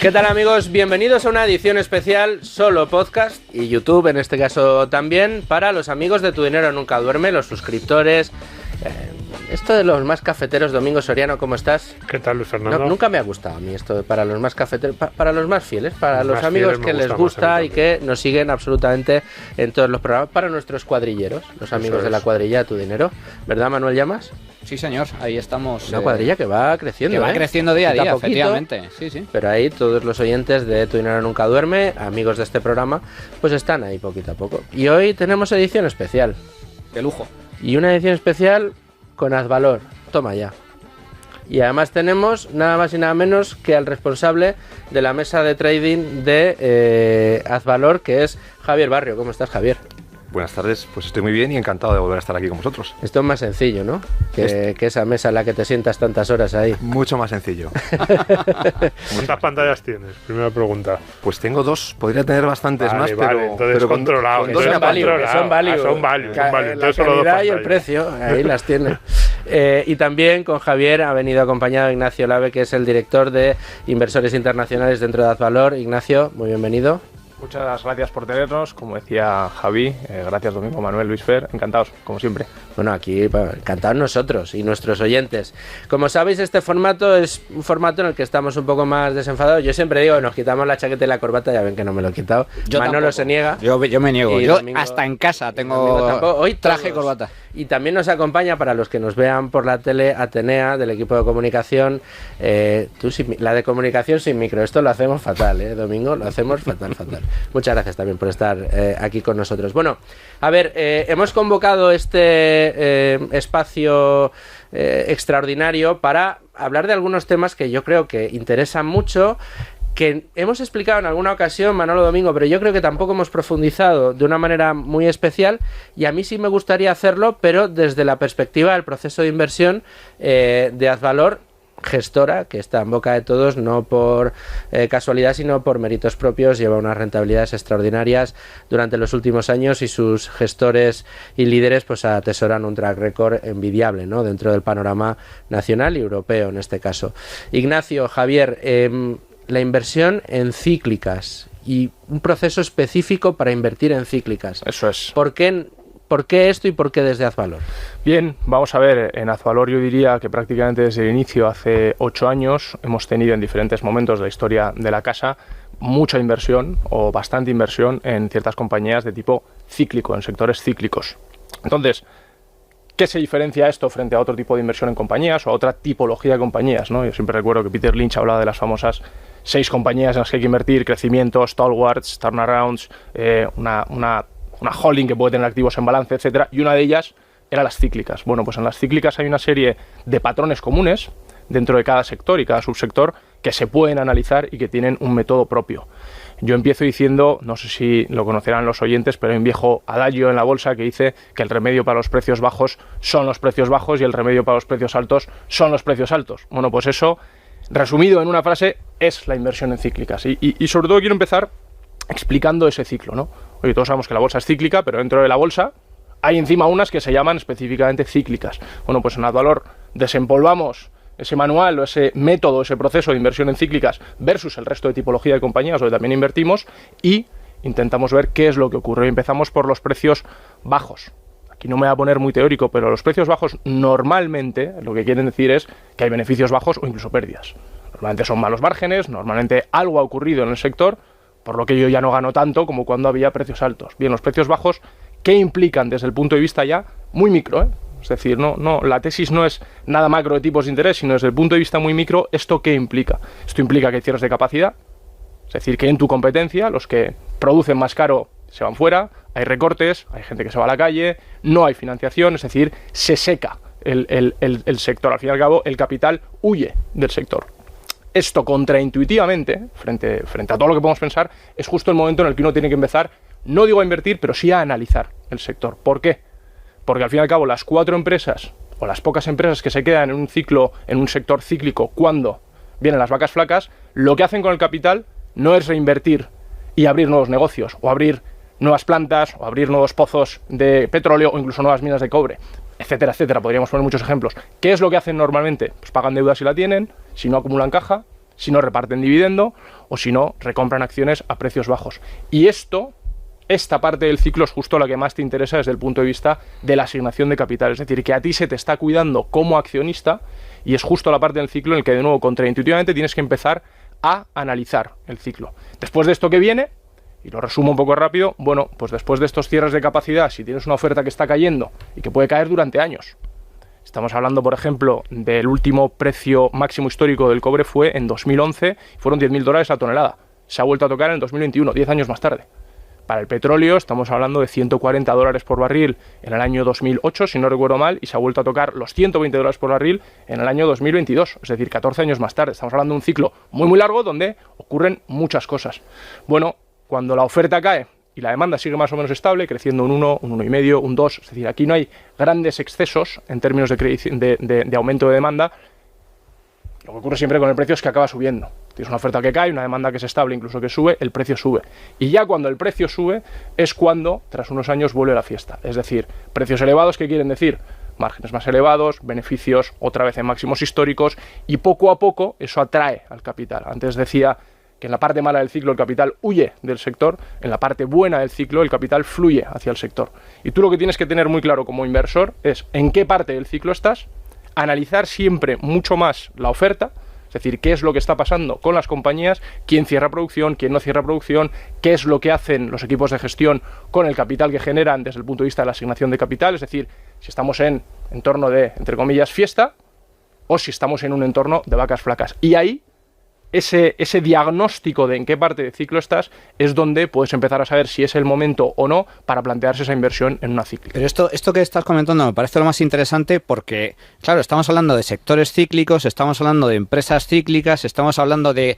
¿Qué tal, amigos? Bienvenidos a una edición especial solo podcast y YouTube en este caso también para los amigos de Tu Dinero Nunca Duerme, los suscriptores. Esto de los más cafeteros, Domingo Soriano, ¿cómo estás? ¿Qué tal, Luis Fernando? Nunca me ha gustado a mí esto de para los más cafeteros, para los más fieles, para los amigos que les gusta y que nos siguen absolutamente en todos los programas, para nuestros cuadrilleros, los amigos de la cuadrilla Tu Dinero, ¿verdad, Manuel Llamas? Sí, señor, ahí estamos. Una cuadrilla que va creciendo, que va creciendo día a día, poquito, efectivamente. Sí. Pero ahí todos los oyentes de Tu Dinero Nunca Duerme, amigos de este programa, pues están ahí poquito a poco. Y hoy tenemos edición especial. De lujo. Y una edición especial con Azvalor. Toma ya. Y además tenemos nada más y nada menos que al responsable de la mesa de trading de Azvalor, que es Javier Barrio. ¿Cómo estás, Javier? Buenas tardes, pues estoy muy bien y encantado de volver a estar aquí con vosotros. Esto es más sencillo, ¿no? Que esa mesa en la que te sientas tantas horas ahí. Mucho más sencillo. ¿Cuántas pantallas tienes? Primera pregunta. Pues tengo dos, podría tener bastantes más, entonces controlado. Con dos son válidos. Son válidos. La calidad y el precio, ahí las tiene. Y también con Javier ha venido acompañado Ignacio Lave, que es el director de Inversores Internacionales dentro de Azvalor. Ignacio, muy bienvenido. Muchas gracias por tenernos, como decía Javi, gracias Domingo, Manuel, Luis Fer, encantados, como siempre. Bueno, aquí encantados nosotros y nuestros oyentes. Como sabéis, este formato es un formato en el que estamos un poco más desenfadados. Yo siempre digo, nos quitamos la chaqueta y la corbata, ya ven que no me lo he quitado. Manolo se niega. Yo me niego, yo Domingo, hasta en casa tengo hoy traje y corbata. Y también nos acompaña, para los que nos vean por la tele, Atenea, del equipo de comunicación. La de comunicación sin micro, esto lo hacemos fatal, Domingo, lo hacemos fatal. Muchas gracias también por estar aquí con nosotros. Bueno, a ver, hemos convocado este espacio extraordinario para hablar de algunos temas que yo creo que interesan mucho, que hemos explicado en alguna ocasión, Manolo, Domingo, pero yo creo que tampoco hemos profundizado de una manera muy especial, y a mí sí me gustaría hacerlo, pero desde la perspectiva del proceso de inversión de Azvalor, gestora, que está en boca de todos, no por casualidad, sino por méritos propios. Lleva unas rentabilidades extraordinarias durante los últimos años y sus gestores y líderes pues atesoran un track record envidiable, ¿no?, dentro del panorama nacional y europeo en este caso. Ignacio, Javier, la inversión en cíclicas y un proceso específico para invertir en cíclicas. Eso es. ¿Por qué esto y por qué desde Azvalor? Bien, vamos a ver, en Azvalor yo diría que prácticamente desde el inicio, hace 8 años, hemos tenido en diferentes momentos de la historia de la casa mucha inversión o bastante inversión en ciertas compañías de tipo cíclico, en sectores cíclicos. Entonces, ¿qué se diferencia esto frente a otro tipo de inversión en compañías o a otra tipología de compañías, ¿no? Yo siempre recuerdo que Peter Lynch hablaba de las famosas 6 compañías en las que hay que invertir: crecimiento, stalwarts, turnarounds, una holding que puede tener activos en balance, etcétera, y una de ellas era las cíclicas. Bueno, pues en las cíclicas hay una serie de patrones comunes dentro de cada sector y cada subsector que se pueden analizar y que tienen un método propio. Yo empiezo diciendo, no sé si lo conocerán los oyentes, pero hay un viejo adagio en la bolsa que dice que el remedio para los precios bajos son los precios bajos y el remedio para los precios altos son los precios altos. Bueno, pues eso, resumido en una frase, es la inversión en cíclicas. Y sobre todo quiero empezar explicando ese ciclo, ¿no? Oye, todos sabemos que la bolsa es cíclica, pero dentro de la bolsa hay encima unas que se llaman específicamente cíclicas. Bueno, pues en Azvalor desempolvamos ese manual o ese método, ese proceso de inversión en cíclicas versus el resto de tipología de compañías donde también invertimos y intentamos ver qué es lo que ocurre. Y empezamos por los precios bajos. Aquí no me voy a poner muy teórico, pero los precios bajos normalmente lo que quieren decir es que hay beneficios bajos o incluso pérdidas. Normalmente son malos márgenes, normalmente algo ha ocurrido en el sector, por lo que yo ya no gano tanto como cuando había precios altos. Bien, los precios bajos, ¿qué implican desde el punto de vista ya muy micro, Es decir, no, la tesis no es nada macro de tipos de interés, sino desde el punto de vista muy micro, ¿esto qué implica? Esto implica que hay cierres de capacidad, es decir, que en tu competencia los que producen más caro se van fuera, hay recortes, hay gente que se va a la calle, no hay financiación, es decir, se seca el sector. Al fin y al cabo, el capital huye del sector. Esto contraintuitivamente, frente a todo lo que podemos pensar, es justo el momento en el que uno tiene que empezar, no digo a invertir, pero sí a analizar el sector. ¿Por qué? Porque al fin y al cabo las 4 empresas o las pocas empresas que se quedan en un ciclo, en un sector cíclico cuando vienen las vacas flacas, lo que hacen con el capital no es reinvertir y abrir nuevos negocios o abrir nuevas plantas o abrir nuevos pozos de petróleo o incluso nuevas minas de cobre, etcétera, etcétera. Podríamos poner muchos ejemplos. ¿Qué es lo que hacen normalmente? Pues pagan deuda si la tienen, si no acumulan caja, si no reparten dividendo o si no recompran acciones a precios bajos. Y esta parte del ciclo es justo la que más te interesa desde el punto de vista de la asignación de capital. Es decir, que a ti se te está cuidando como accionista y es justo la parte del ciclo en el que, de nuevo, contraintuitivamente tienes que empezar a analizar el ciclo. Después de esto que viene, y lo resumo un poco rápido, bueno, pues después de estos cierres de capacidad, si tienes una oferta que está cayendo y que puede caer durante años. Estamos hablando, por ejemplo, del último precio máximo histórico del cobre fue en 2011, fueron $10.000 la tonelada. Se ha vuelto a tocar en el 2021, 10 años más tarde. Para el petróleo estamos hablando de $140 por barril en el año 2008, si no recuerdo mal, y se ha vuelto a tocar los $120 por barril en el año 2022, es decir, 14 años más tarde. Estamos hablando de un ciclo muy muy largo donde ocurren muchas cosas. Bueno, cuando la oferta cae y la demanda sigue más o menos estable, creciendo un 1, un 1,5, un 2, es decir, aquí no hay grandes excesos en términos de aumento de demanda, lo que ocurre siempre con el precio es que acaba subiendo. Tienes una oferta que cae, una demanda que es estable, incluso que sube, el precio sube. Y ya cuando el precio sube es cuando, tras unos años, vuelve la fiesta. Es decir, precios elevados, ¿qué quieren decir? Márgenes más elevados, beneficios otra vez en máximos históricos y poco a poco eso atrae al capital. Antes decía que en la parte mala del ciclo el capital huye del sector, en la parte buena del ciclo el capital fluye hacia el sector. Y tú lo que tienes que tener muy claro como inversor es en qué parte del ciclo estás, analizar siempre mucho más la oferta, es decir, qué es lo que está pasando con las compañías, quién cierra producción, quién no cierra producción, qué es lo que hacen los equipos de gestión con el capital que generan desde el punto de vista de la asignación de capital, es decir, si estamos en entorno de, entre comillas, fiesta, o si estamos en un entorno de vacas flacas. Y ahí, ese diagnóstico de en qué parte del ciclo estás es donde puedes empezar a saber si es el momento o no para plantearse esa inversión en una cíclica. Pero esto que estás comentando me parece lo más interesante porque, claro, estamos hablando de sectores cíclicos, estamos hablando de empresas cíclicas, estamos hablando de,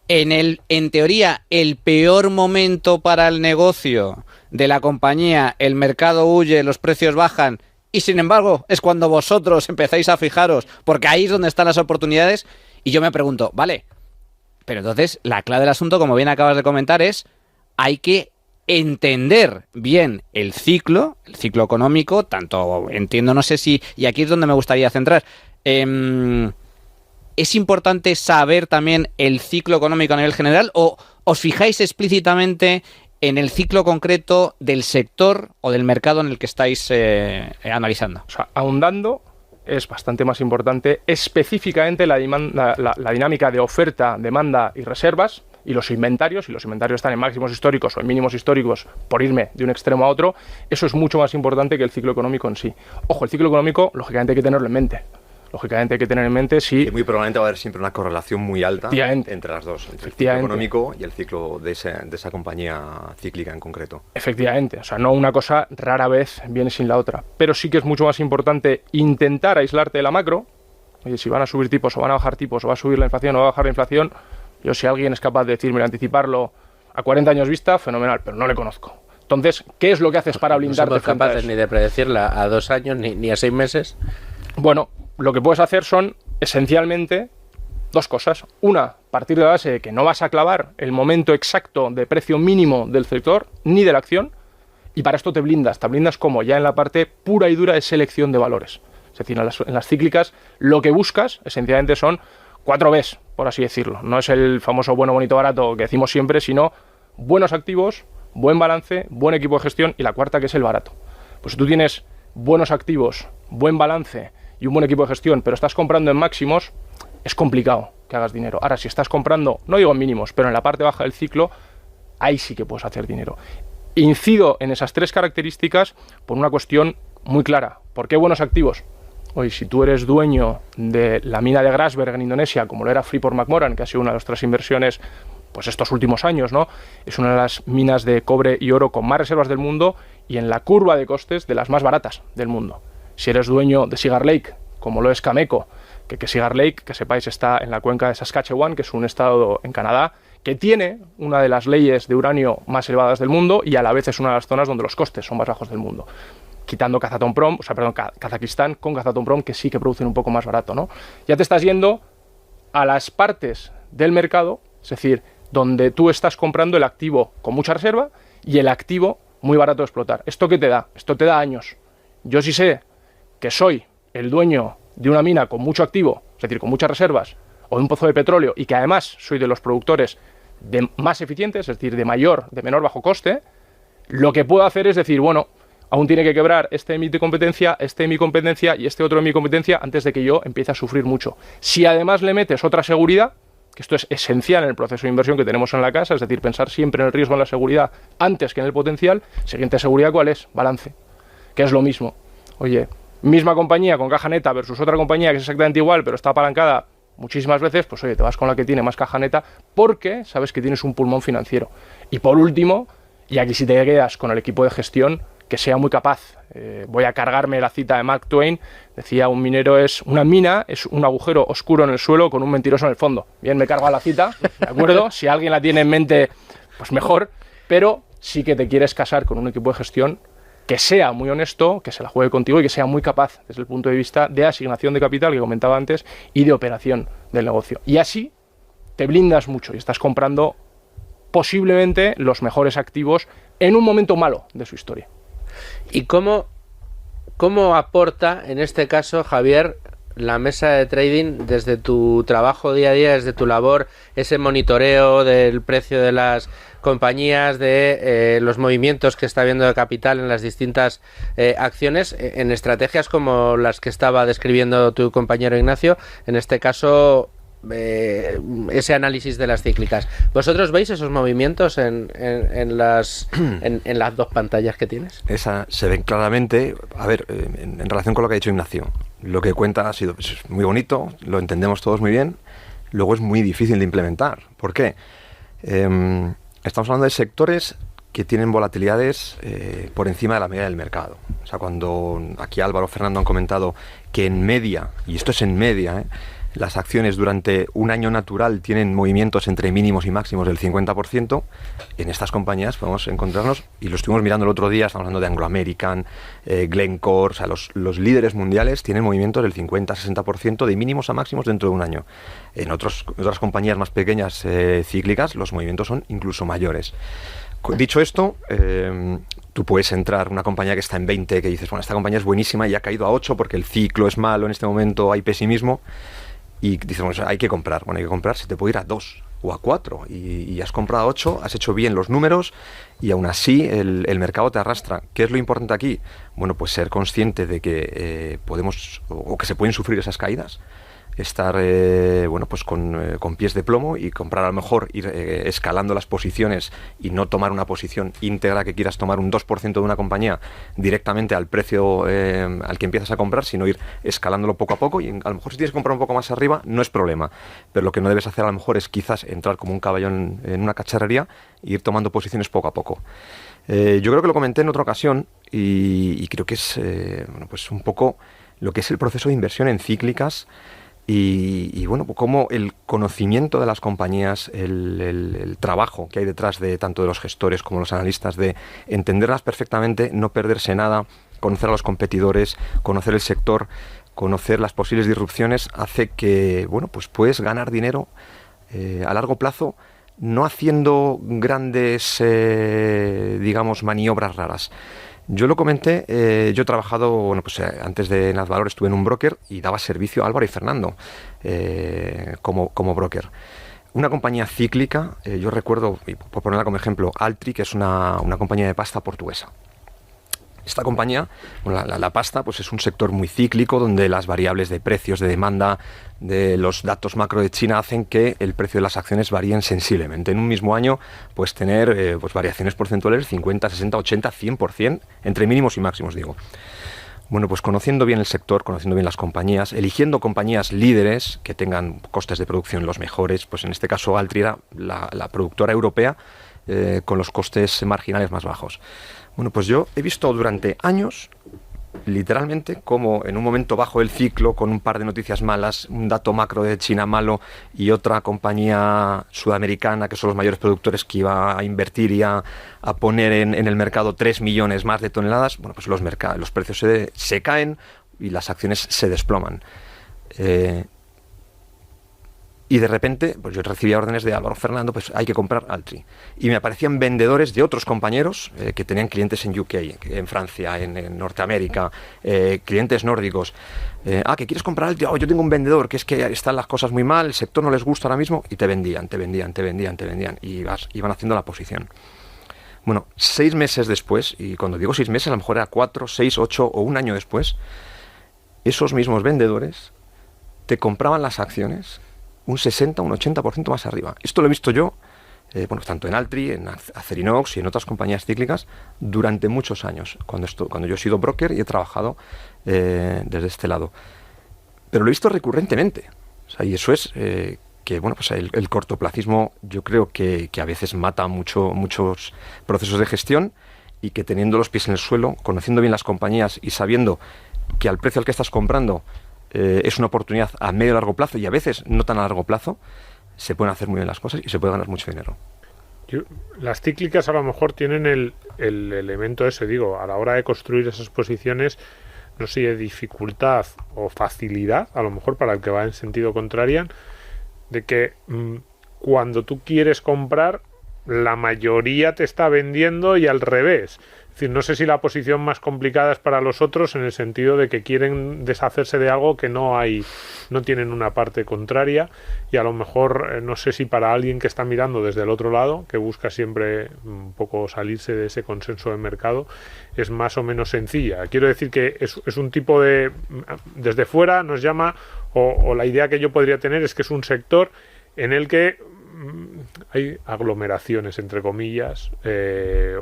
en teoría, el peor momento para el negocio de la compañía, el mercado huye, los precios bajan y, sin embargo, es cuando vosotros empezáis a fijaros porque ahí es donde están las oportunidades y yo me pregunto, vale, pero entonces la clave del asunto, como bien acabas de comentar, es hay que entender bien el ciclo económico, tanto entiendo, no sé si, y aquí es donde me gustaría centrar, ¿es importante saber también el ciclo económico a nivel general o os fijáis explícitamente en el ciclo concreto del sector o del mercado en el que estáis analizando? O sea, ahondando, es bastante más importante específicamente la dinámica de oferta, demanda y reservas y los inventarios, si los inventarios están en máximos históricos o en mínimos históricos, por irme de un extremo a otro, eso es mucho más importante que el ciclo económico en sí. Ojo, el ciclo económico, lógicamente hay que tenerlo en mente. Lógicamente hay que tener en mente si... Y muy probablemente va a haber siempre una correlación muy alta entre las dos, entre el ciclo económico y el ciclo de esa compañía cíclica en concreto. Efectivamente, o sea, no una cosa rara vez viene sin la otra, pero sí que es mucho más importante intentar aislarte de la macro. Oye, si van a subir tipos o van a bajar tipos o va a subir la inflación o va a bajar la inflación, yo si alguien es capaz de decirme, anticiparlo a 40 años vista, fenomenal, pero no le conozco. Entonces, ¿qué es lo que haces para blindarte? No somos capaces ni de predecirla a 2 años ni a 6 meses. Bueno, lo que puedes hacer son, esencialmente, dos cosas. Una, partir de la base de que no vas a clavar el momento exacto de precio mínimo del sector, ni de la acción, y para esto te blindas como ya en la parte pura y dura de selección de valores. Es decir, en las cíclicas lo que buscas, esencialmente, son 4 Bs, por así decirlo. No es el famoso bueno, bonito, barato que decimos siempre, sino buenos activos, buen balance, buen equipo de gestión, y la cuarta, que es el barato. Pues si tú tienes buenos activos, buen balance y un buen equipo de gestión, pero estás comprando en máximos, es complicado que hagas dinero. Ahora, si estás comprando, no digo en mínimos, pero en la parte baja del ciclo, ahí sí que puedes hacer dinero. Incido en esas 3 características por una cuestión muy clara. ¿Por qué buenos activos? Oye, si tú eres dueño de la mina de Grasberg en Indonesia, como lo era Freeport-McMoRan, que ha sido una de nuestras inversiones pues estos últimos años, ¿no? Es una de las minas de cobre y oro con más reservas del mundo y en la curva de costes de las más baratas del mundo. Si eres dueño de Cigar Lake, como lo es Cameco, que Cigar Lake, que sepáis, está en la cuenca de Saskatchewan, que es un estado en Canadá, que tiene una de las leyes de uranio más elevadas del mundo y a la vez es una de las zonas donde los costes son más bajos del mundo. Quitando Kazajistán con Kazatomprom, que sí que producen un poco más barato, ¿no? Ya te estás yendo a las partes del mercado, es decir, donde tú estás comprando el activo con mucha reserva y el activo muy barato de explotar. ¿Esto qué te da? Esto te da años. Yo sí sé que soy el dueño de una mina con mucho activo, es decir, con muchas reservas, o de un pozo de petróleo y que además soy de los productores más eficientes, es decir, de menor bajo coste, lo que puedo hacer es decir, bueno, aún tiene que quebrar este de mi competencia, este de mi competencia y este otro de mi competencia antes de que yo empiece a sufrir mucho. Si además le metes otra seguridad, que esto es esencial en el proceso de inversión que tenemos en la casa, es decir, pensar siempre en el riesgo, en la seguridad, antes que en el potencial. Siguiente seguridad, ¿cuál es? Balance, que es lo mismo. Oye, misma compañía con caja neta versus otra compañía que es exactamente igual, pero está apalancada muchísimas veces, pues oye, te vas con la que tiene más caja neta porque sabes que tienes un pulmón financiero. Y por último, y aquí si te quedas con el equipo de gestión, que sea muy capaz. Voy a cargarme la cita de Mark Twain. Decía, un minero es una mina, es un agujero oscuro en el suelo con un mentiroso en el fondo. Bien, me cargo a la cita, ¿de acuerdo? Si alguien la tiene en mente, pues mejor. Pero sí que te quieres casar con un equipo de gestión que sea muy honesto, que se la juegue contigo y que sea muy capaz desde el punto de vista de asignación de capital, que comentaba antes, y de operación del negocio. Y así te blindas mucho y estás comprando posiblemente los mejores activos en un momento malo de su historia. ¿Y cómo aporta, en este caso, Javier, la mesa de trading desde tu trabajo día a día, desde tu labor, ese monitoreo del precio de las compañías, de los movimientos que está habiendo de capital en las distintas acciones, en estrategias como las que estaba describiendo tu compañero Ignacio, en este caso ese análisis de las cíclicas? ¿Vosotros veis esos movimientos en las dos pantallas que tienes? Esa se ven claramente. A ver, en relación con lo que ha dicho Ignacio, lo que cuenta ha sido muy bonito, lo entendemos todos muy bien, luego es muy difícil de implementar. ¿Por qué? Estamos hablando de sectores que tienen volatilidades por encima de la media del mercado. O sea, cuando aquí Álvaro o Fernando han comentado que en media, y esto es en media, las acciones durante un año natural tienen movimientos entre mínimos y máximos del 50%, en estas compañías podemos encontrarnos, y lo estuvimos mirando el otro día, estamos hablando de Anglo American, Glencore, o sea, los líderes mundiales tienen movimientos del 50-60% de mínimos a máximos dentro de un año. En otras compañías más pequeñas cíclicas, los movimientos son incluso mayores. Dicho esto, tú puedes entrar una compañía que está en 20, que dices, bueno, esta compañía es buenísima y ha caído a 8 porque el ciclo es malo, en este momento hay pesimismo, y dices, bueno, hay que comprar. Bueno, hay que comprar, se te puede ir a 2 o a 4 y has comprado a 8, has hecho bien los números y aún así el mercado te arrastra. ¿Qué es lo importante aquí? Bueno, pues ser consciente de que podemos, o que se pueden sufrir esas caídas, estar bueno, pues con pies de plomo y comprar, a lo mejor ir escalando las posiciones y no tomar una posición íntegra que quieras tomar un 2% de una compañía directamente al precio al que empiezas a comprar, sino ir escalándolo poco a poco, y a lo mejor si tienes que comprar un poco más arriba no es problema, pero lo que no debes hacer a lo mejor es quizás entrar como un caballo en una cacharrería e ir tomando posiciones poco a poco. Yo creo que lo comenté en otra ocasión y creo que es bueno, pues un poco lo que es el proceso de inversión en cíclicas. Y bueno, pues como el conocimiento de las compañías, el trabajo que hay detrás de tanto de los gestores como los analistas, de entenderlas perfectamente, no perderse nada, conocer a los competidores, conocer el sector, conocer las posibles disrupciones, hace que, bueno, pues puedes ganar dinero a largo plazo, no haciendo grandes, digamos, maniobras raras. Yo lo comenté, yo he trabajado, bueno, pues antes de Nazvalor estuve en un broker y daba servicio a Álvaro y Fernando como broker. Una compañía cíclica, yo recuerdo, por ponerla como ejemplo, Altri, que es una compañía de pasta portuguesa. Esta compañía, bueno, la pasta, pues es un sector muy cíclico donde las variables de precios, de demanda, de los datos macro de China hacen que el precio de las acciones varíen sensiblemente. En un mismo año puedes tener pues variaciones porcentuales 50, 60, 80, 100%, entre mínimos y máximos, digo. Bueno, pues conociendo bien el sector, conociendo bien las compañías, eligiendo compañías líderes que tengan costes de producción los mejores, pues en este caso Altri era la productora europea con los costes marginales más bajos. Bueno, pues yo he visto durante años, literalmente, como en un momento bajo del ciclo, con un par de noticias malas, un dato macro de China malo y otra compañía sudamericana, que son los mayores productores, que iba a invertir y a poner en el mercado 3 millones más de toneladas, bueno, pues los precios se caen y las acciones se desploman. Y de repente, pues yo recibía órdenes de Álvaro Fernando, pues hay que comprar Altri. Y me aparecían vendedores de otros compañeros que tenían clientes en UK, en Francia, en Norteamérica, clientes nórdicos. ¿Que quieres comprar Altri? Yo tengo un vendedor, que es que están las cosas muy mal, el sector no les gusta ahora mismo, y te vendían. Y iban haciendo la posición. Bueno, 6 meses después, y cuando digo 6 meses, a lo mejor era 4, 6, 8 o un año después, esos mismos vendedores te compraban las acciones un 60, un 80% más arriba. Esto lo he visto yo, tanto en Altri, en Acerinox y en otras compañías cíclicas durante muchos años, cuando yo he sido broker y he trabajado desde este lado. Pero lo he visto recurrentemente. O sea, y eso es que el cortoplacismo yo creo que a veces mata muchos procesos de gestión, y que teniendo los pies en el suelo, conociendo bien las compañías y sabiendo que al precio al que estás comprando es una oportunidad a medio y largo plazo, y a veces no tan a largo plazo, se pueden hacer muy bien las cosas y se puede ganar mucho dinero. Las cíclicas a lo mejor tienen el elemento ese, a la hora de construir esas posiciones, no sé si de dificultad o facilidad, a lo mejor para el que va en sentido contrario, de que cuando tú quieres comprar, la mayoría te está vendiendo y al revés. Es decir, no sé si la posición más complicada es para los otros, en el sentido de que quieren deshacerse de algo que no tienen una parte contraria, y a lo mejor no sé si para alguien que está mirando desde el otro lado, que busca siempre un poco salirse de ese consenso de mercado, es más o menos sencilla. Quiero decir que es un tipo de... Desde fuera nos llama, o la idea que yo podría tener es que es un sector en el que hay aglomeraciones, entre comillas,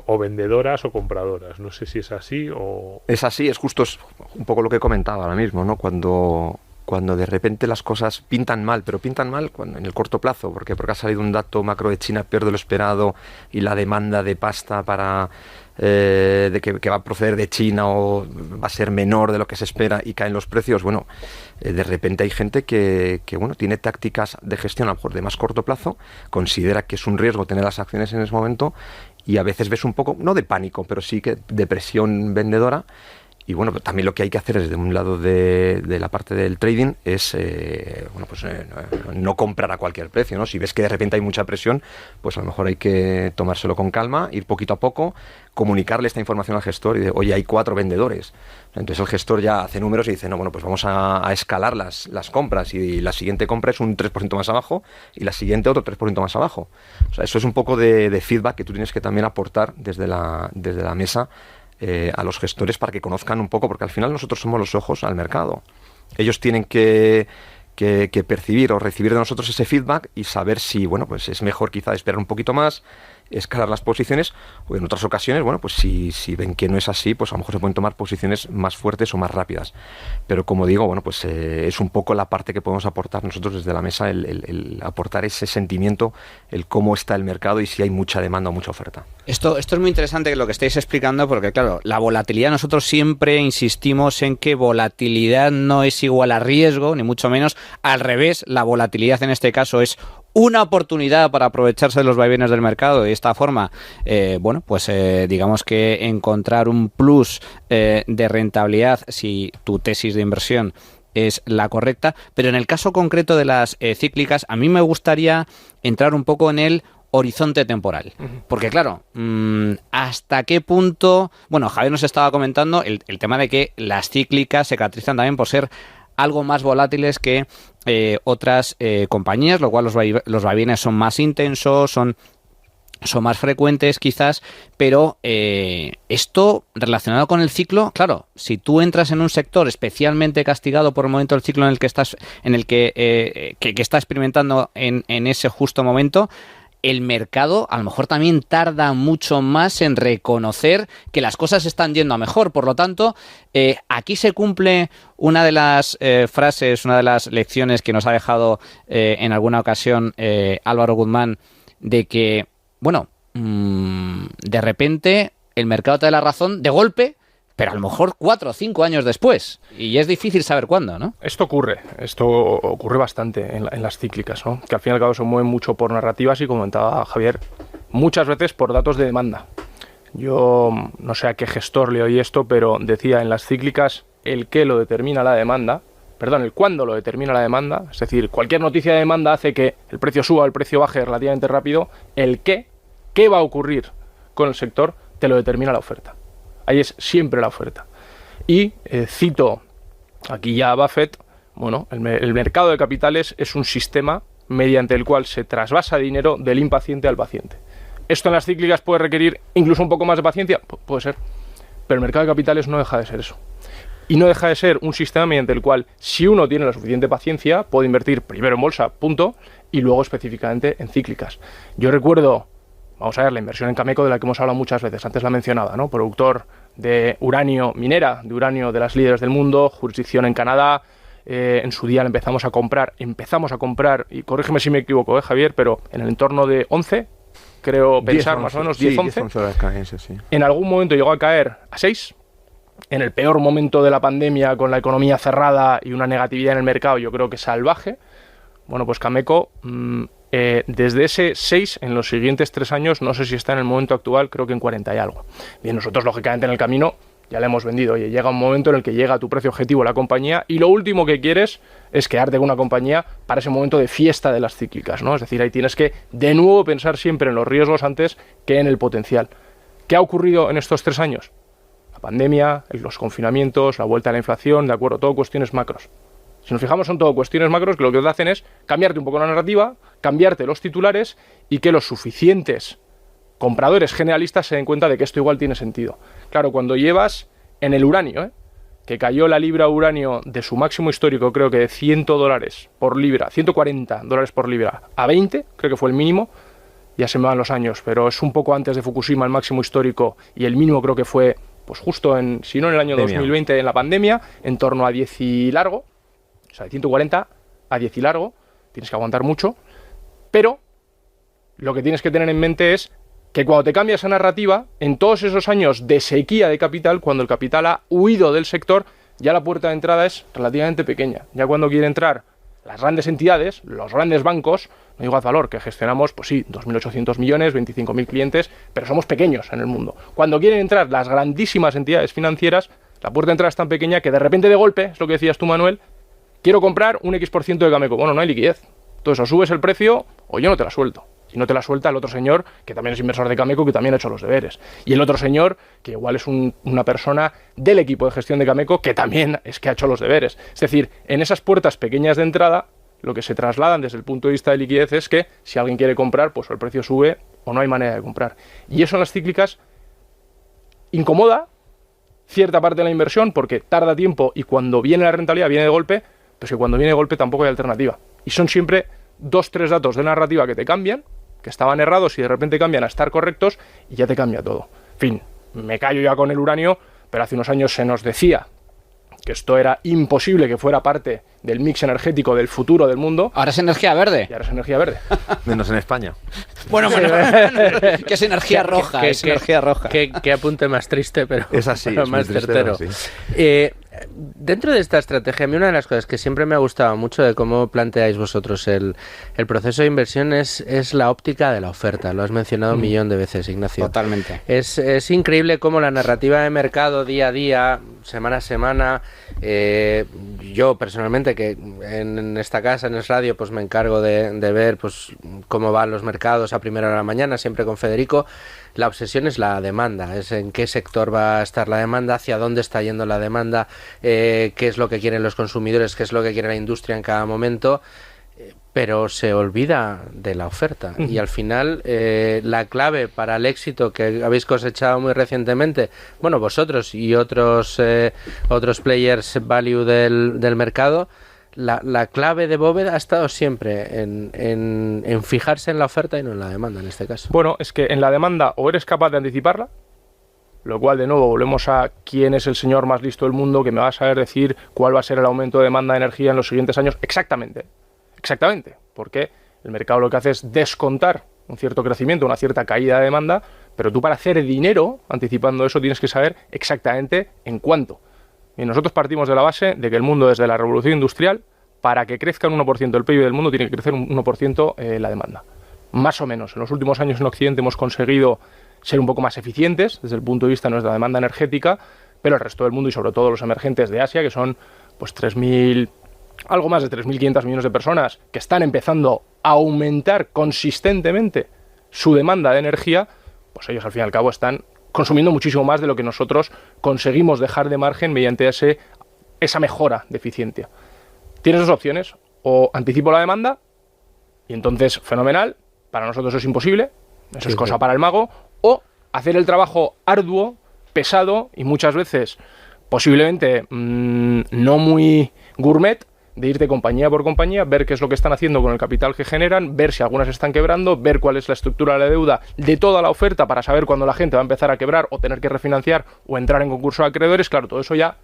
o vendedoras o compradoras. No sé si es así o... Es así, es un poco lo que he comentado ahora mismo, ¿no? Cuando de repente las cosas pintan mal, pero pintan mal en el corto plazo, porque ha salido un dato macro de China peor de lo esperado, y la demanda de pasta de que va a proceder de China o va a ser menor de lo que se espera, y caen los precios. De repente hay gente que tiene tácticas de gestión a lo mejor de más corto plazo, considera que es un riesgo tener las acciones en ese momento, y a veces ves un poco, no de pánico, pero sí que de presión vendedora. Y también lo que hay que hacer desde un lado de la parte del trading es no comprar a cualquier precio, ¿no? Si ves que de repente hay mucha presión, pues a lo mejor hay que tomárselo con calma, ir poquito a poco, comunicarle esta información al gestor y de, oye, hay 4 vendedores. Entonces el gestor ya hace números y dice, no, pues vamos a escalar las compras, y la siguiente compra es un 3% más abajo y la siguiente otro 3% más abajo. O sea, eso es un poco de feedback que tú tienes que también aportar desde la mesa a los gestores, para que conozcan un poco, porque al final nosotros somos los ojos al mercado. Ellos tienen que percibir o recibir de nosotros ese feedback y saber si pues es mejor quizá esperar un poquito más, escalar las posiciones, o en otras ocasiones, pues si ven que no es así, pues a lo mejor se pueden tomar posiciones más fuertes o más rápidas. Pero como digo, es un poco la parte que podemos aportar nosotros desde la mesa, el aportar ese sentimiento, el cómo está el mercado y si hay mucha demanda o mucha oferta. Esto es muy interesante lo que estáis explicando, porque claro, la volatilidad, nosotros siempre insistimos en que volatilidad no es igual a riesgo, ni mucho menos. Al revés, la volatilidad en este caso es una oportunidad para aprovecharse de los vaivenes del mercado. De esta forma, digamos que encontrar un plus de rentabilidad si tu tesis de inversión es la correcta. Pero en el caso concreto de las cíclicas, a mí me gustaría entrar un poco en el horizonte temporal. Porque claro, ¿hasta qué punto? Bueno, Javier nos estaba comentando el tema de que las cíclicas se caracterizan también por ser algo más volátiles que otras compañías, lo cual los vaivenes son más intensos, son más frecuentes quizás, pero esto relacionado con el ciclo, claro, si tú entras en un sector especialmente castigado por el momento del ciclo en el que estás, que está experimentando en ese justo momento, el mercado a lo mejor también tarda mucho más en reconocer que las cosas están yendo a mejor. Por lo tanto, aquí se cumple una de las frases, una de las lecciones que nos ha dejado en alguna ocasión Álvaro Guzmán, de que, de repente el mercado te da la razón de golpe, pero a lo mejor 4 o 5 años después. Y es difícil saber cuándo, ¿no? Esto ocurre bastante en las cíclicas, ¿no? Que al fin y al cabo se mueven mucho por narrativas y, como comentaba Javier, muchas veces por datos de demanda. Yo no sé a qué gestor le oí esto, pero decía, en las cíclicas el qué lo determina la demanda, el cuándo lo determina la demanda, es decir, cualquier noticia de demanda hace que el precio suba o el precio baje relativamente rápido, el qué va a ocurrir con el sector, te lo determina la oferta. Ahí es siempre la oferta. Y cito aquí ya a Buffett, bueno, el mercado de capitales es un sistema mediante el cual se trasvasa dinero del impaciente al paciente. ¿Esto en las cíclicas puede requerir incluso un poco más de paciencia? Puede ser, pero el mercado de capitales no deja de ser eso. Y no deja de ser un sistema mediante el cual, si uno tiene la suficiente paciencia, puede invertir primero en bolsa, punto, y luego específicamente en cíclicas. Yo recuerdo, vamos a ver, la inversión en Cameco, de la que hemos hablado muchas veces, antes la mencionaba, ¿no? Productor de uranio, minera de uranio de las líderes del mundo, jurisdicción en Canadá. En su día empezamos a comprar, y corrígeme si me equivoco, Javier, pero en el entorno de 11, creo pensar, 10, más o menos, sí, 10-11. dólares canadienses, sí. En algún momento llegó a caer a 6. En el peor momento de la pandemia, con la economía cerrada y una negatividad en el mercado, yo creo que salvaje. Bueno, pues Cameco, desde ese 6, en los siguientes 3 años, no sé si está en el momento actual, creo que en 40 y algo. Bien, nosotros, lógicamente, en el camino ya le hemos vendido. Oye, llega un momento en el que llega a tu precio objetivo la compañía y lo último que quieres es quedarte con una compañía para ese momento de fiesta de las cíclicas, ¿no? Es decir, ahí tienes que, de nuevo, pensar siempre en los riesgos antes que en el potencial. ¿Qué ha ocurrido en estos 3 años? La pandemia, los confinamientos, la vuelta a la inflación, de acuerdo, todo cuestiones macros. Si nos fijamos, son todo cuestiones macros que lo que te hacen es cambiarte un poco la narrativa, cambiarte los titulares y que los suficientes compradores generalistas se den cuenta de que esto igual tiene sentido. Claro, cuando llevas en el uranio, que cayó la libra uranio de su máximo histórico, creo que de $100 por libra, $140 por libra, a 20, creo que fue el mínimo, ya se me van los años, pero es un poco antes de Fukushima el máximo histórico, y el mínimo creo que fue, pues justo si no en el año 2020, en la pandemia, en torno a 10 y largo, o sea, de 140 a 10 y largo, tienes que aguantar mucho, pero lo que tienes que tener en mente es que cuando te cambia esa narrativa, en todos esos años de sequía de capital, cuando el capital ha huido del sector, ya la puerta de entrada es relativamente pequeña. Ya cuando quieren entrar las grandes entidades, los grandes bancos, no digo Azvalor, que gestionamos, pues sí, 2.800 millones, 25.000 clientes, pero somos pequeños en el mundo. Cuando quieren entrar las grandísimas entidades financieras, la puerta de entrada es tan pequeña que de repente, de golpe, es lo que decías tú, Manuel, quiero comprar un X% de Cameco. Bueno, no hay liquidez. Entonces, o subes el precio o yo no te la suelto. Si no te la suelta el otro señor, que también es inversor de Cameco, que también ha hecho los deberes. Y el otro señor, que igual es una persona del equipo de gestión de Cameco, que también es que ha hecho los deberes. Es decir, en esas puertas pequeñas de entrada, lo que se trasladan desde el punto de vista de liquidez es que si alguien quiere comprar, pues el precio sube o no hay manera de comprar. Y eso en las cíclicas incomoda cierta parte de la inversión porque tarda tiempo y cuando viene la rentabilidad viene de golpe, pero si cuando viene de golpe tampoco hay alternativa. Y son siempre 2-3 datos de narrativa que te cambian, que estaban errados y de repente cambian a estar correctos y ya te cambia todo. En fin, me callo ya con el uranio, pero hace unos años se nos decía que esto era imposible que fuera parte del mix energético del futuro del mundo. Ahora es energía verde. Y ahora es energía verde. Menos en España. Bueno, que es energía roja. Energía roja. Qué apunte más triste, pero, es así, pero es más triste, certero. sí. Dentro de esta estrategia, a mí una de las cosas que siempre me ha gustado mucho de cómo planteáis vosotros el proceso de inversión es la óptica de la oferta. Lo has mencionado un millón de veces, Ignacio. Totalmente. Es increíble cómo la narrativa de mercado día a día, semana a semana, yo personalmente que en esta casa, en el radio, pues me encargo de ver pues cómo van los mercados a primera hora de la mañana, siempre con Federico. La obsesión es la demanda, es en qué sector va a estar la demanda, hacia dónde está yendo la demanda, qué es lo que quieren los consumidores, qué es lo que quiere la industria en cada momento, pero se olvida de la oferta. Y al final la clave para el éxito que habéis cosechado muy recientemente, bueno, vosotros y otros players value del mercado, la clave de Bóveda ha estado siempre en fijarse en la oferta y no en la demanda en este caso. Bueno, es que en la demanda o eres capaz de anticiparla, lo cual de nuevo volvemos a quién es el señor más listo del mundo que me va a saber decir cuál va a ser el aumento de demanda de energía en los siguientes años exactamente, porque el mercado lo que hace es descontar un cierto crecimiento, una cierta caída de demanda, pero tú para hacer dinero anticipando eso tienes que saber exactamente en cuánto. Y nosotros partimos de la base de que el mundo desde la revolución industrial, para que crezca un 1% el PIB del mundo, tiene que crecer un 1% la demanda. Más o menos. En los últimos años en Occidente hemos conseguido ser un poco más eficientes desde el punto de vista de nuestra demanda energética, pero el resto del mundo y sobre todo los emergentes de Asia, que son pues 3.000 algo más de 3.500 millones de personas que están empezando a aumentar consistentemente su demanda de energía, pues ellos al fin y al cabo están consumiendo muchísimo más de lo que nosotros conseguimos dejar de margen mediante esa mejora de eficiencia. Tienes dos opciones: o anticipo la demanda, y entonces fenomenal, para nosotros es imposible, eso es cosa para el mago, o hacer el trabajo arduo, pesado y muchas veces posiblemente no muy gourmet, de irte compañía por compañía, ver qué es lo que están haciendo con el capital que generan, ver si algunas están quebrando, ver cuál es la estructura de la deuda de toda la oferta para saber cuándo la gente va a empezar a quebrar o tener que refinanciar o entrar en concurso de acreedores. Claro, todo eso ya,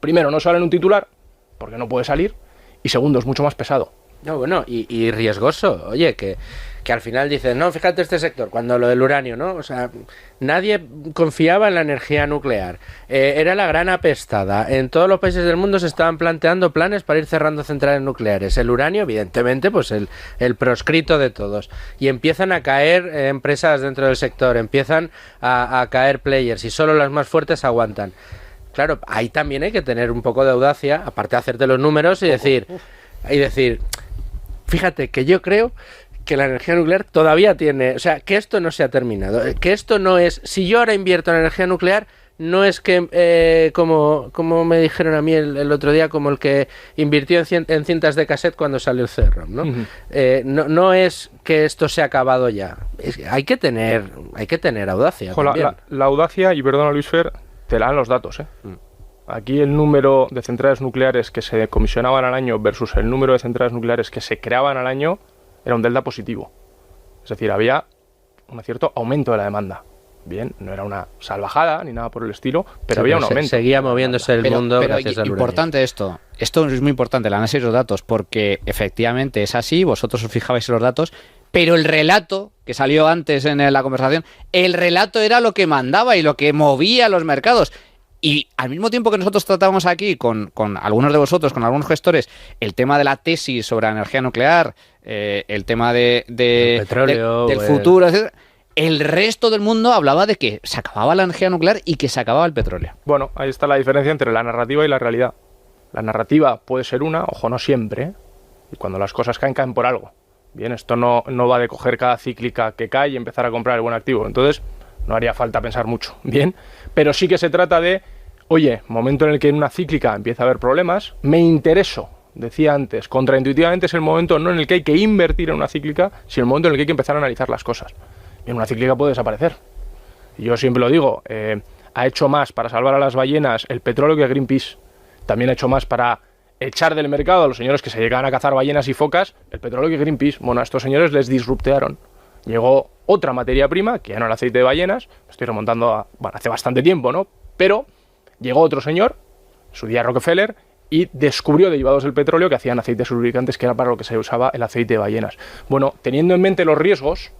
primero, no sale en un titular, porque no puede salir, y segundo, es mucho más pesado. No, bueno, y riesgoso. Oye, que al final dices, no, fíjate este sector, cuando lo del uranio, ¿no? O sea, nadie confiaba en la energía nuclear. Era la gran apestada. En todos los países del mundo se estaban planteando planes para ir cerrando centrales nucleares. El uranio, evidentemente, pues el proscrito de todos. Y empiezan a caer empresas dentro del sector, empiezan a caer players, y solo las más fuertes aguantan. Claro, ahí también hay que tener un poco de audacia, aparte de hacerte los números y decir, fíjate que yo creo que la energía nuclear todavía tiene, o sea, que esto no se ha terminado, que esto no es, si yo ahora invierto en energía nuclear, no es que, como me dijeron a mí el otro día, como el que invirtió en cintas de cassette cuando salió el CD-ROM, ¿no? Uh-huh. No es que esto se ha acabado ya, hay que tener audacia. La audacia, y perdona Luis Fer, te la dan los datos, ¿eh? Aquí el número de centrales nucleares que se comisionaban al año versus el número de centrales nucleares que se creaban al año era un delta positivo. Es decir, había un cierto aumento de la demanda. Bien, no era una salvajada ni nada por el estilo, pero había un aumento. Seguía moviéndose el mundo gracias al importante uranio. Esto es muy importante, el análisis de los datos, porque efectivamente es así, vosotros os fijabais en los datos, pero el relato que salió antes en la conversación, el relato era lo que mandaba y lo que movía los mercados. Y al mismo tiempo que nosotros tratábamos aquí con algunos de vosotros, con algunos gestores, el tema de la tesis sobre la energía nuclear, el tema del petróleo, del futuro, etc., el resto del mundo hablaba de que se acababa la energía nuclear y que se acababa el petróleo. Bueno, ahí está la diferencia entre la narrativa y la realidad. La narrativa puede ser una, ojo, no siempre, ¿eh? Y cuando las cosas caen por algo. Bien, esto no va de coger cada cíclica que cae y empezar a comprar el buen activo. Entonces, no haría falta pensar mucho, bien, pero sí que se trata de, oye, momento en el que en una cíclica empieza a haber problemas, me intereso, decía antes, contraintuitivamente es el momento no en el que hay que invertir en una cíclica, sino el momento en el que hay que empezar a analizar las cosas. Y en una cíclica puede desaparecer. Y yo siempre lo digo, ha hecho más para salvar a las ballenas el petróleo que Greenpeace. También ha hecho más para echar del mercado a los señores que se llegaban a cazar ballenas y focas el petróleo que Greenpeace. Bueno, a estos señores les disruptearon. Llegó otra materia prima, que ya no era el aceite de ballenas, me estoy remontando hace bastante tiempo, ¿no? Pero llegó otro señor, su día Rockefeller, y descubrió derivados del petróleo que hacían aceites lubricantes, que era para lo que se usaba el aceite de ballenas. Bueno, teniendo en mente los riesgos,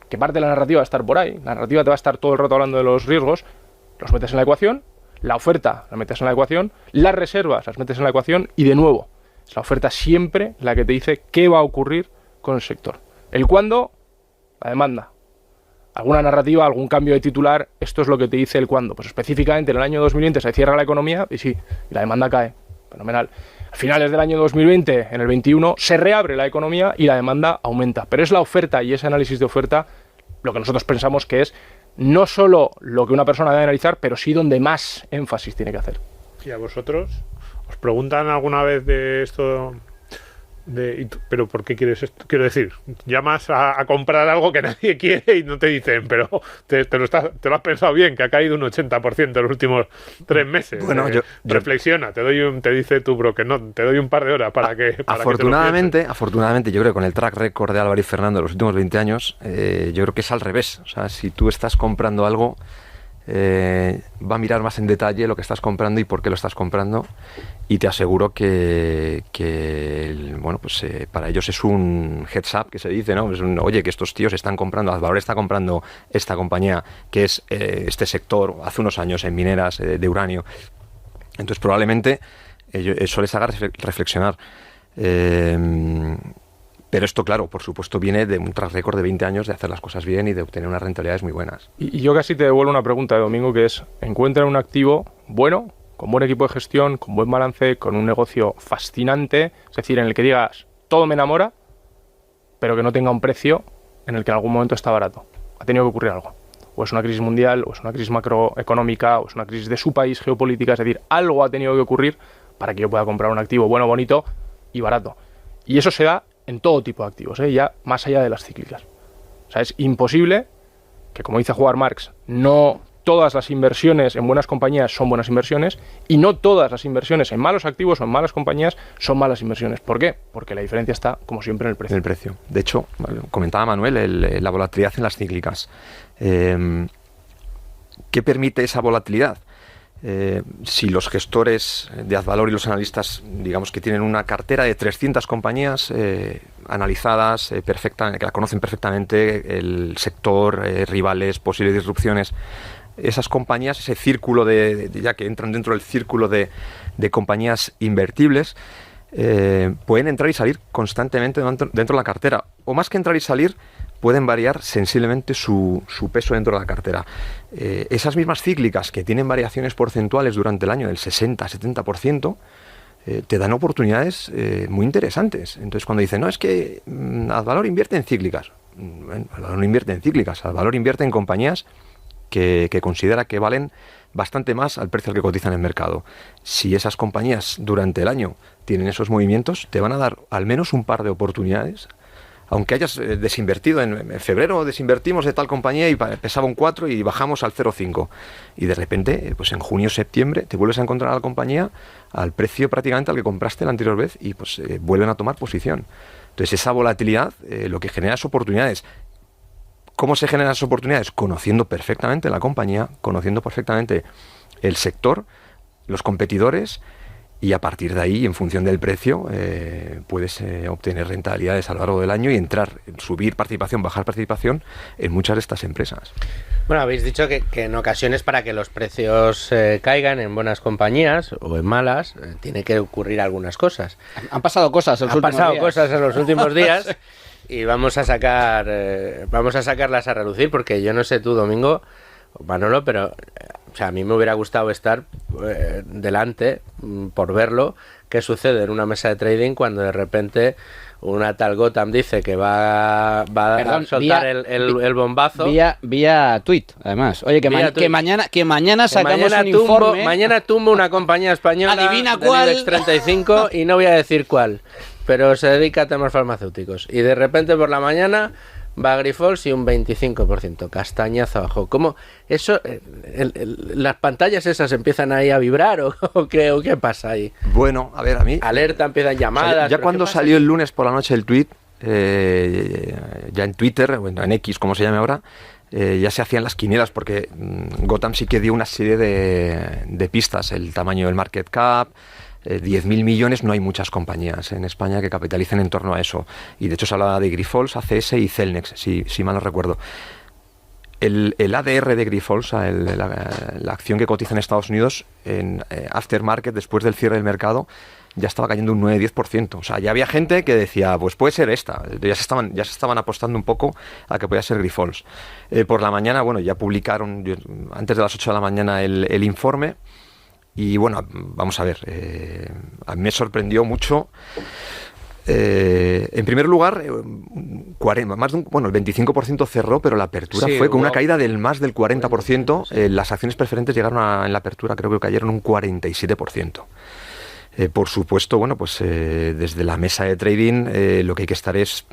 que parte de la narrativa va a estar por ahí, la narrativa te va a estar todo el rato hablando de los riesgos, los metes en la ecuación, la oferta la metes en la ecuación, las reservas las metes en la ecuación, y de nuevo, es la oferta siempre la que te dice qué va a ocurrir con el sector. El cuándo, la demanda. Alguna narrativa, algún cambio de titular, esto es lo que te dice el cuándo. Pues específicamente en el año 2020 se cierra la economía y sí, la demanda cae. Fenomenal. A finales del año 2020, en el 21, se reabre la economía y la demanda aumenta. Pero es la oferta y ese análisis de oferta lo que nosotros pensamos que es no solo lo que una persona debe analizar, pero sí donde más énfasis tiene que hacer. ¿Y a vosotros? ¿Os preguntan alguna vez de esto? ¿Pero por qué quieres esto? Quiero decir, llamas a comprar algo que nadie quiere y no te dicen, pero te lo has pensado bien, que ha caído un 80% en los últimos 3 meses. Bueno, reflexiona, te dice tu broker, no, te doy un par de horas para que afortunadamente, yo creo que con el track record de Álvaro y Fernando de los últimos 20 años, yo creo que es al revés. O sea, si tú estás comprando algo, va a mirar más en detalle lo que estás comprando y por qué lo estás comprando, y te aseguro que para ellos es un heads up, que se dice, ¿no? Oye, que estos tíos están comprando, Azvalor está comprando esta compañía, que es este sector, hace unos años en mineras de uranio. Entonces probablemente eso les haga reflexionar. Pero esto, claro, por supuesto, viene de un track record de 20 años de hacer las cosas bien y de obtener unas rentabilidades muy buenas. Y yo casi te devuelvo una pregunta de Domingo, que es, encuentra un activo bueno, con buen equipo de gestión, con buen balance, con un negocio fascinante, es decir, en el que digas, todo me enamora, pero que no tenga un precio en el que en algún momento está barato. Ha tenido que ocurrir algo. O es una crisis mundial, o es una crisis macroeconómica, o es una crisis de su país, geopolítica, es decir, algo ha tenido que ocurrir para que yo pueda comprar un activo bueno, bonito y barato. Y eso se da en todo tipo de activos, ya más allá de las cíclicas. O sea, es imposible que, como dice Howard Marks, no todas las inversiones en buenas compañías son buenas inversiones y no todas las inversiones en malos activos o en malas compañías son malas inversiones. ¿Por qué? Porque la diferencia está, como siempre, en el precio. En el precio. De hecho, comentaba Manuel, la volatilidad en las cíclicas. ¿Qué permite esa volatilidad? Si los gestores de Azvalor y los analistas, digamos que tienen una cartera de 300 compañías analizadas, que la conocen perfectamente, el sector, rivales, posibles disrupciones, esas compañías, ese círculo ya que entran dentro del círculo de compañías invertibles, pueden entrar y salir constantemente dentro de la cartera, o más que entrar y salir, pueden variar sensiblemente su peso dentro de la cartera. Esas mismas cíclicas que tienen variaciones porcentuales durante el año del 60-70%, te dan oportunidades muy interesantes. Entonces, cuando dicen, no, es que Azvalor invierte en cíclicas. Bueno, Azvalor no invierte en cíclicas, Azvalor invierte en compañías que considera que valen bastante más al precio al que cotizan en el mercado. Si esas compañías durante el año tienen esos movimientos, te van a dar al menos un par de oportunidades. Aunque hayas desinvertido, en febrero desinvertimos de tal compañía y pesaba un 4 y bajamos al 0,5. Y de repente, pues en junio, septiembre, te vuelves a encontrar a la compañía al precio prácticamente al que compraste la anterior vez y pues vuelven a tomar posición. Entonces esa volatilidad lo que genera es oportunidades. ¿Cómo se generan esas oportunidades? Conociendo perfectamente la compañía, conociendo perfectamente el sector, los competidores, y a partir de ahí, en función del precio, puedes obtener rentabilidades a lo largo del año y entrar, subir participación, bajar participación en muchas de estas empresas. Bueno, habéis dicho que en ocasiones, para que los precios caigan en buenas compañías o en malas, tiene que ocurrir algunas cosas. Han pasado cosas en los últimos días y vamos a sacarlas a relucir, porque yo no sé tú, Domingo, o Manolo, pero o sea, a mí me hubiera gustado estar delante por verlo qué sucede en una mesa de trading cuando de repente una tal Gotham dice que va a soltar el bombazo. Vía tweet, además. Oye, que mañana sacamos un informe. Mañana tumbo una compañía española. Adivina del cuál. IBEX 35 y no voy a decir cuál, pero se dedica a temas farmacéuticos. Y de repente por la mañana va a Grifols y un 25%, castañazo abajo. ¿Cómo eso? ¿Las pantallas esas empiezan ahí a vibrar o qué pasa ahí? Bueno, a ver, a mí... Alerta, empiezan llamadas... O sea, ya cuando salió el lunes por la noche el tweet, ya en Twitter, bueno, en X, como se llame ahora, ya se hacían las quinielas, porque Gotham sí que dio una serie de pistas, el tamaño del market cap... 10.000 millones, no hay muchas compañías en España que capitalicen en torno a eso. Y de hecho se hablaba de Grifols, ACS y Celnex, si mal no recuerdo. El ADR de Grifols, la acción que cotiza en Estados Unidos, en aftermarket, después del cierre del mercado, ya estaba cayendo un 9-10%. O sea, ya había gente que decía, pues puede ser esta. Ya se estaban apostando un poco a que podía ser Grifols. Por la mañana, bueno, ya publicaron, antes de las 8 de la mañana, el informe. Y bueno, vamos a ver, a mí me sorprendió mucho. En primer lugar, el 25% cerró, pero la apertura fue con una caída del más del 40%. Las acciones preferentes llegaron en la apertura, creo que cayeron un 47%. Por supuesto, bueno, pues desde la mesa de trading lo que hay que estar es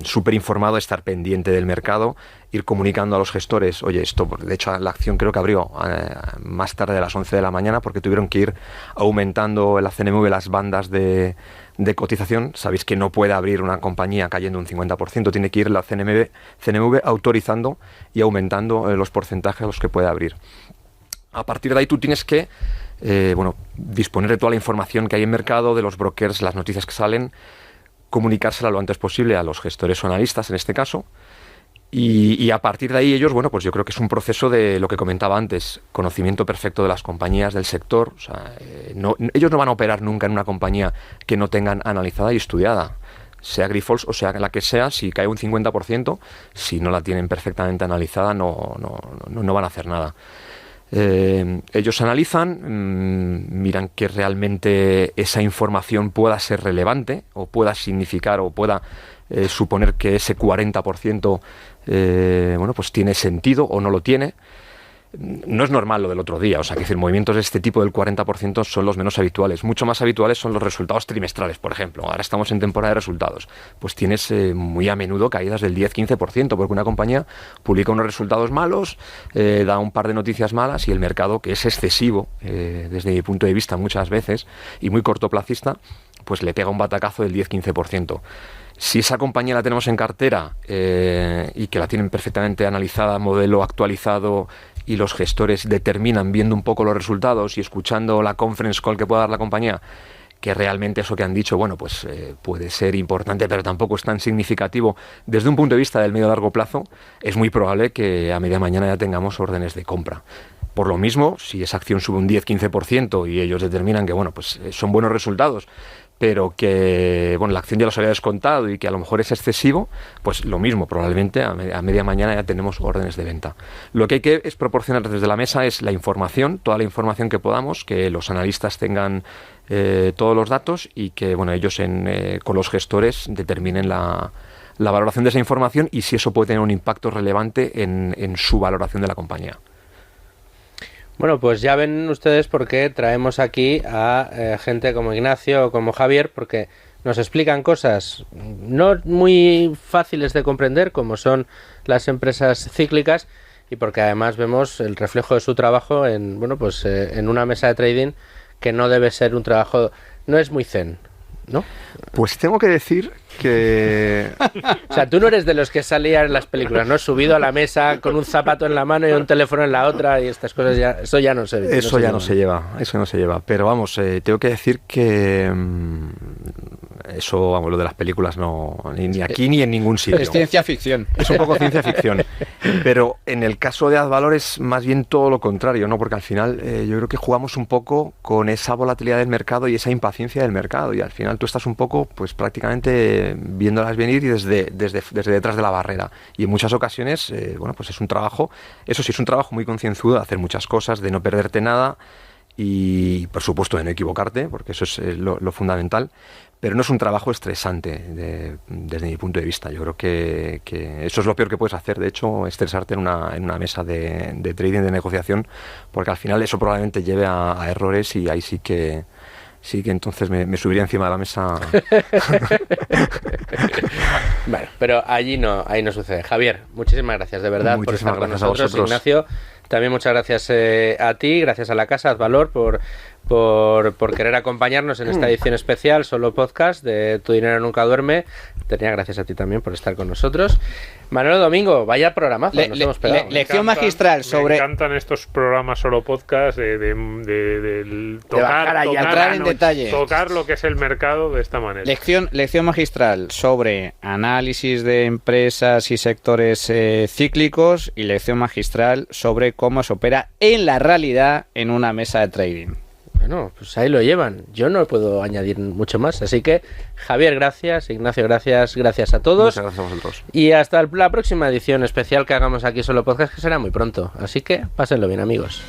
súper informado, estar pendiente del mercado, ir comunicando a los gestores, oye, esto, de hecho la acción creo que abrió más tarde de las 11 de la mañana porque tuvieron que ir aumentando en la CNMV las bandas de cotización. Sabéis que no puede abrir una compañía cayendo un 50%, tiene que ir la CNMV autorizando y aumentando los porcentajes a los que puede abrir. A partir de ahí tú tienes que disponer de toda la información que hay en mercado, de los brokers, las noticias que salen, comunicársela lo antes posible a los gestores o analistas en este caso, y a partir de ahí ellos, bueno, pues yo creo que es un proceso de lo que comentaba antes, conocimiento perfecto de las compañías, del sector. O sea, ellos no van a operar nunca en una compañía que no tengan analizada y estudiada, sea Grifols o sea la que sea. Si cae un 50%, si no la tienen perfectamente analizada no van a hacer nada. Ellos analizan, miran que realmente esa información pueda ser relevante o pueda significar o pueda suponer que ese 40% pues tiene sentido o no lo tiene. No es normal lo del otro día, o sea, que decir, movimientos de este tipo del 40% son los menos habituales. Mucho más habituales son los resultados trimestrales, por ejemplo. Ahora estamos en temporada de resultados. Pues tienes muy a menudo caídas del 10-15%, porque una compañía publica unos resultados malos, da un par de noticias malas y el mercado, que es excesivo, desde mi punto de vista muchas veces, y muy cortoplacista, pues le pega un batacazo del 10-15%. Si esa compañía la tenemos en cartera y que la tienen perfectamente analizada, modelo actualizado, y los gestores determinan, viendo un poco los resultados y escuchando la conference call que pueda dar la compañía, que realmente eso que han dicho, bueno, pues puede ser importante, pero tampoco es tan significativo desde un punto de vista del medio largo plazo, es muy probable que a media mañana ya tengamos órdenes de compra. Por lo mismo, si esa acción sube un 10-15% y ellos determinan que, bueno, pues son buenos resultados, pero que, bueno, la acción ya los había descontado y que a lo mejor es excesivo, pues lo mismo, probablemente a media mañana ya tenemos órdenes de venta. Lo que hay que es proporcionar desde la mesa es la información, toda la información que podamos, que los analistas tengan todos los datos y que, bueno, ellos con los gestores determinen la valoración de esa información y si eso puede tener un impacto relevante en su valoración de la compañía. Bueno, pues ya ven ustedes por qué traemos aquí a gente como Ignacio o como Javier, porque nos explican cosas no muy fáciles de comprender, como son las empresas cíclicas, y porque además vemos el reflejo de su trabajo en, bueno, pues en una mesa de trading que no debe ser un trabajo, no es muy zen, ¿no? Pues tengo que decir que... O sea, tú no eres de los que salían en las películas, ¿no? Subido a la mesa con un zapato en la mano y un teléfono en la otra y estas cosas ya... Eso ya no se ve. Eso ya no se lleva, eso no se lleva. Pero vamos, tengo que decir que... eso, vamos, lo de las películas no... Ni aquí ni en ningún sitio. Es ciencia ficción. Es un poco ciencia ficción. Pero en el caso de Advalor es más bien todo lo contrario, ¿no? Porque al final yo creo que jugamos un poco con esa volatilidad del mercado y esa impaciencia del mercado. Y al final tú estás un poco, pues prácticamente viéndolas venir y desde detrás de la barrera. Y en muchas ocasiones, bueno, pues es un trabajo, eso sí, es un trabajo muy concienzudo de hacer muchas cosas, de no perderte nada y, por supuesto, de no equivocarte, porque eso es lo fundamental. Pero no es un trabajo estresante desde mi punto de vista. Yo creo que eso es lo peor que puedes hacer, de hecho, estresarte en una mesa de trading, de negociación, porque al final eso probablemente lleve a errores y ahí sí que entonces me subiría encima de la mesa. Bueno, pero ahí no sucede. Javier, muchísimas gracias de verdad por estar con nosotros. Ignacio, también muchas gracias a ti, gracias a la casa Advalor por querer acompañarnos en esta edición especial, solo podcast de Tu Dinero Nunca Duerme. Tenía gracias a ti también por estar con nosotros. Manuel Domingo, vaya programazo, nos hemos pegado. Lección magistral sobre... Me encantan estos programas solo podcast de tocar entrar en detalle. Tocar lo que es el mercado de esta manera. Lección magistral sobre análisis de empresas y sectores cíclicos y lección magistral sobre cómo se opera en la realidad en una mesa de trading. Bueno, pues ahí lo llevan. Yo no puedo añadir mucho más. Así que, Javier, gracias. Ignacio, gracias. Gracias a todos. Muchas gracias a vosotros. Y hasta la próxima edición especial que hagamos aquí Solo Podcast, que será muy pronto. Así que, pásenlo bien, amigos.